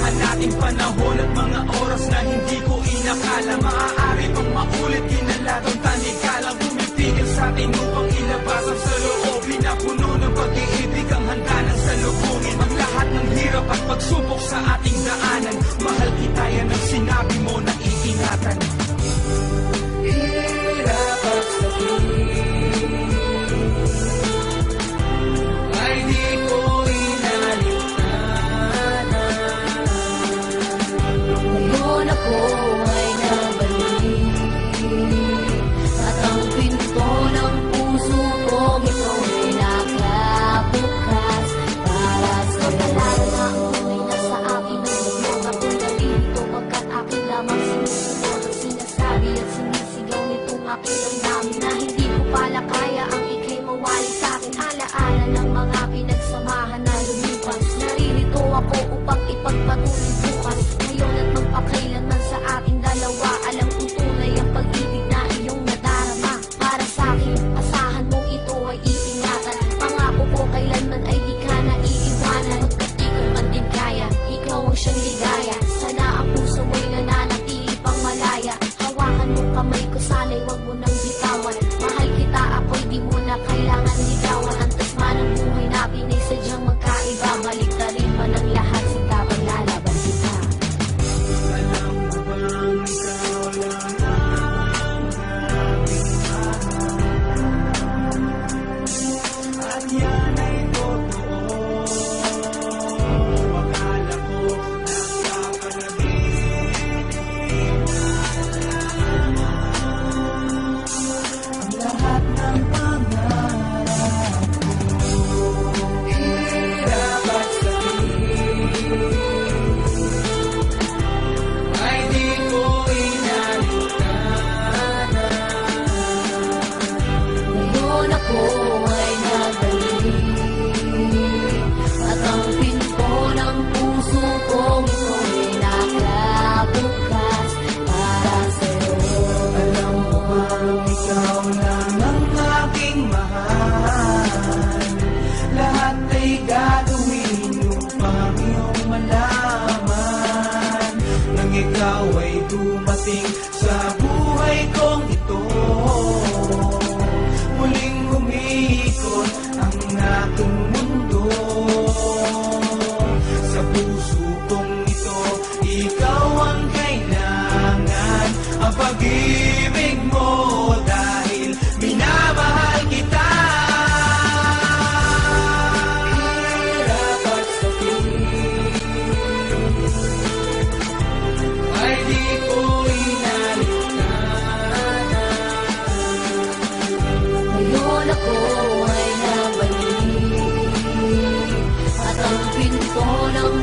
Sinamahan nating panahon at mga oras na hindi ko inakala maaari pang maulit, kinalatang tanikalang pumipigil sa atin upang ilabas ang saloobin na puno ng pag-iibig ang handa ng salubungin. Ang lahat ng hirap at pagsubok sa ating daanan, mahal kita, yan ang sinabi mo na iingatan. Hirap at sakit ay di ko inaligtanan. Ngayon ako ay nabalik, at ang pinto ng puso kong ito ay nakabukas para sa kalala na ang tunay na sa akin ang huwag akong nalilito, pagkat akin lamang sinusunod at sinasabi at sinisigaw nitong aking damdamin na hindi ko pala kaya ang ika'y mawali sa akin. Alaala ng mga pinagsamahan na lumipas, naririto ako upang ipagpatuloy bukas, ngayon at magpakailanman sa ating dalawa. Alam kong tunay ang pag-ibig na iyong nadarama para sa akin, asahan mong ito ay iingatan. Pangako ko kailanman ay di ka na iiwanan, pagkat di ko man din kaya, ikaw ang siyang ligaya. Sana ang puso mo'y nananatili pang malaya, hawakan mo kamay ko, sana'y wag mo nang bitawan. Mahal kita, ako'y di mo na kailangan ligawan. Antas man ang buhay natin ay sadyang magkaiba, baliktarin man ang lahat, sinta paglalaban kita. Alam mo bang ikaw lang ang aking mahal, at yan ay totoo. Akala ko nasa panaginip na ang lahat ng pangarap ko. Hirap at sakit ay di ko inaligtanan. Ngayon ako ay nabalik, at ang pinto ng puso kong ito ay nakabukas para sa'yo. Alam mo bang ikaw lang ang aking mahal, lahat ay gagawin upang iyong malaman nang ikaw ay dumating sa buhay kong ito. Muling umikot ang aking mundo, sa puso kong ito ikaw ang kailangan, ang pag-ibig mo dahil minamahal kita. Hirap at sakit ay di ko inaligtanan. Ngayon ako ay nabalik, at ang pinto ng